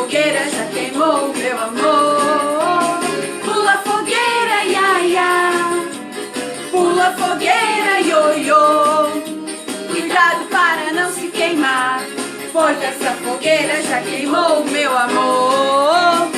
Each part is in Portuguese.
fogueira já queimou, meu amor. Pula fogueira, ia, ia. Pula fogueira, ioiô. Cuidado para não se queimar, pois essa fogueira já queimou, meu amor.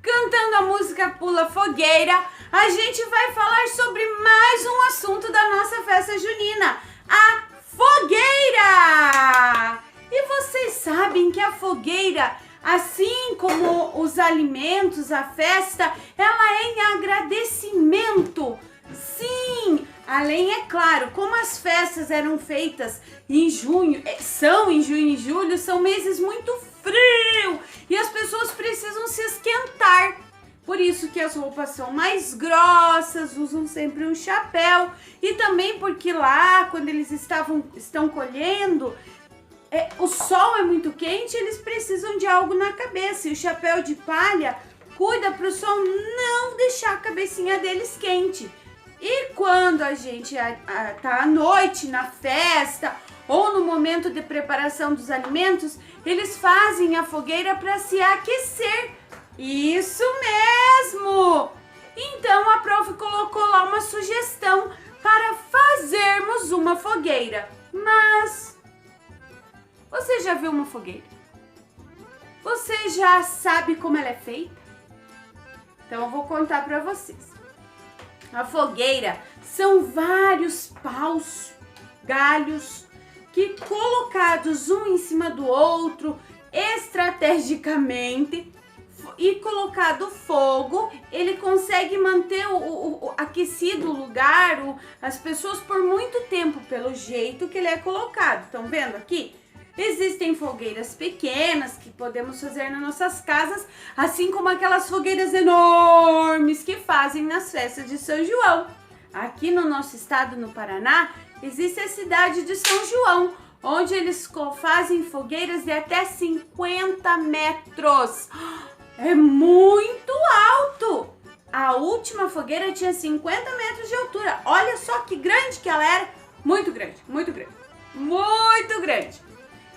Cantando a música Pula Fogueira, a gente vai falar sobre mais um assunto da nossa festa junina, a fogueira! E vocês sabem que a fogueira, assim como os alimentos, a festa, ela é em agradecimento. Sim, além, é claro, como as festas eram feitas em junho, são em junho e julho, são meses muito frios e as pessoas precisam se esquentar. Por isso que as roupas são mais grossas, usam sempre um chapéu e também porque lá, quando eles estão colhendo, o sol é muito quente, eles precisam de algo na cabeça e o chapéu de palha cuida para o sol não deixar a cabecinha deles quente. E quando a gente tá à noite na festa ou no momento de preparação dos alimentos, eles fazem a fogueira para se aquecer. Isso mesmo! Então a prof colocou lá uma sugestão para fazermos uma fogueira. Mas você já viu uma fogueira? Você já sabe como ela é feita? Então eu vou contar para vocês. A fogueira são vários paus, galhos, que colocados um em cima do outro, estrategicamente, e colocado fogo, ele consegue manter o aquecido o lugar, as pessoas por muito tempo, pelo jeito que ele é colocado. Estão vendo aqui? Existem fogueiras pequenas que podemos fazer nas nossas casas, assim como aquelas fogueiras enormes que fazem nas festas de São João. Aqui no nosso estado, no Paraná, existe a cidade de São João, onde eles fazem fogueiras de até 50 metros. É muito alto! A última fogueira tinha 50 metros de altura. Olha só que grande que ela era. Muito grande, muito grande, muito grande.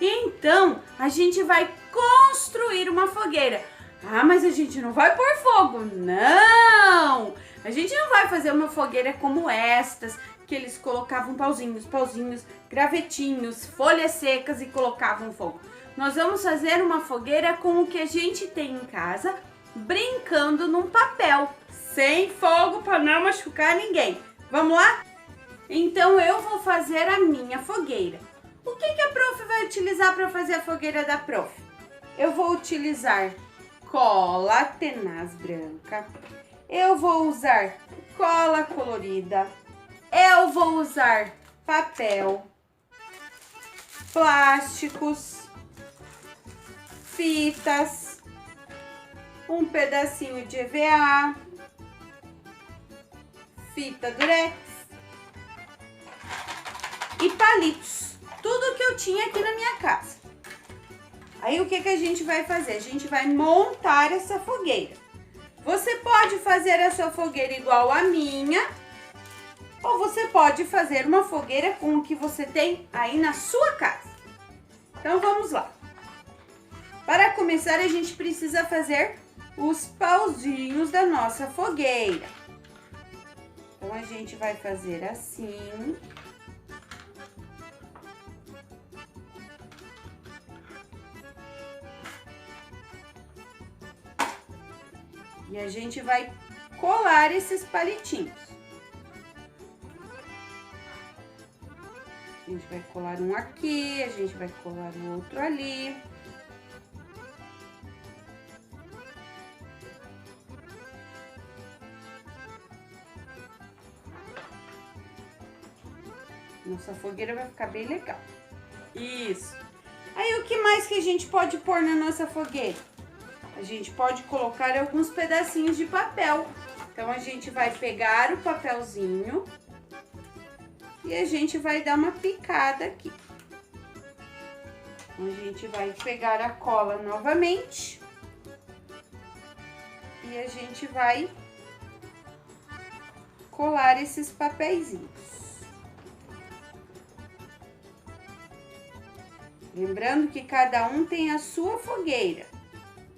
Então, a gente vai construir uma fogueira. Ah, mas a gente não vai pôr fogo. Não! A gente não vai fazer uma fogueira como estas, que eles colocavam pauzinhos, gravetinhos, folhas secas e colocavam fogo. Nós vamos fazer uma fogueira com o que a gente tem em casa, brincando num papel, sem fogo para não machucar ninguém. Vamos lá? Então, eu vou fazer a minha fogueira. O que a prof vai utilizar para fazer a fogueira da prof? Eu vou utilizar cola tenaz branca, eu vou usar cola colorida, eu vou usar papel, plásticos, fitas, um pedacinho de EVA, fita durex e palitos. Tudo que eu tinha aqui na minha casa. Aí o que a gente vai fazer? A gente vai montar essa fogueira. Você pode fazer a sua fogueira igual a minha, ou você pode fazer uma fogueira com o que você tem aí na sua casa. Então vamos lá. Para começar, a gente precisa fazer os pauzinhos da nossa fogueira. Então a gente vai fazer assim. E a gente vai colar esses palitinhos. A gente vai colar um aqui, a gente vai colar o outro ali. Nossa fogueira vai ficar bem legal. Isso. Aí o que mais que a gente pode pôr na nossa fogueira? A gente pode colocar alguns pedacinhos de papel. Então, a gente vai pegar o papelzinho e a gente vai dar uma picada aqui. Então, a gente vai pegar a cola novamente e a gente vai colar esses papeizinhos. Lembrando que cada um tem a sua fogueira.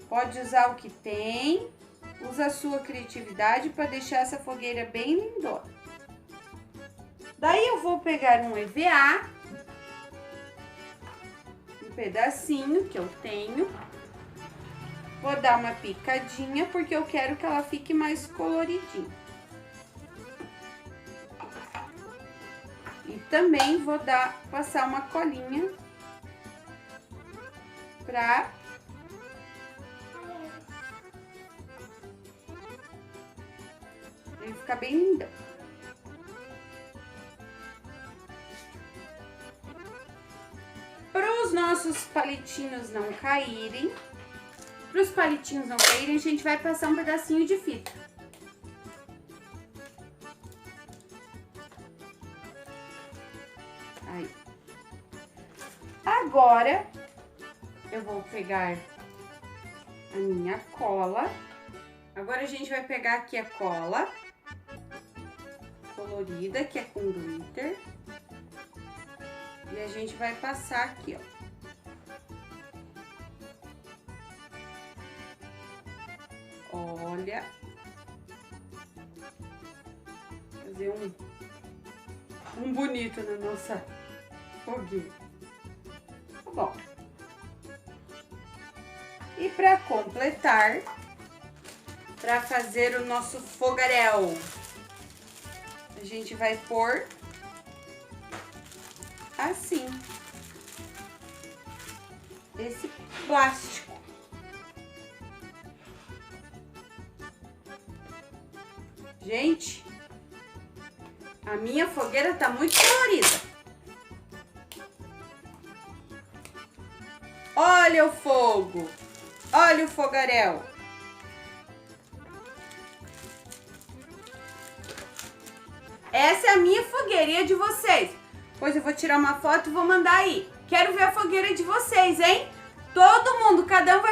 Pode usar o que tem, usa a sua criatividade para deixar essa fogueira bem lindona. Daí eu vou pegar um EVA, um pedacinho que eu tenho. Vou dar uma picadinha porque eu quero que ela fique mais coloridinha. E também vou passar uma colinha pra ele ficar bem lindão. Para os nossos palitinhos não caírem, a gente vai passar um pedacinho de fita. Aí. Agora, eu vou pegar a minha cola. Agora a gente vai pegar aqui a cola colorida, que é com glitter. E a gente vai passar aqui, ó. Olha. Fazer um bonito na nossa fogueira. Tá bom. E para completar, para fazer o nosso fogaréu, a gente vai pôr assim, esse plástico. Gente, a minha fogueira tá muito colorida. Olha o fogo, olha o fogaréu. Essa é a minha fogueira e a de vocês. Pois eu vou tirar uma foto e vou mandar aí. Quero ver a fogueira de vocês, hein? Todo mundo, cada um vai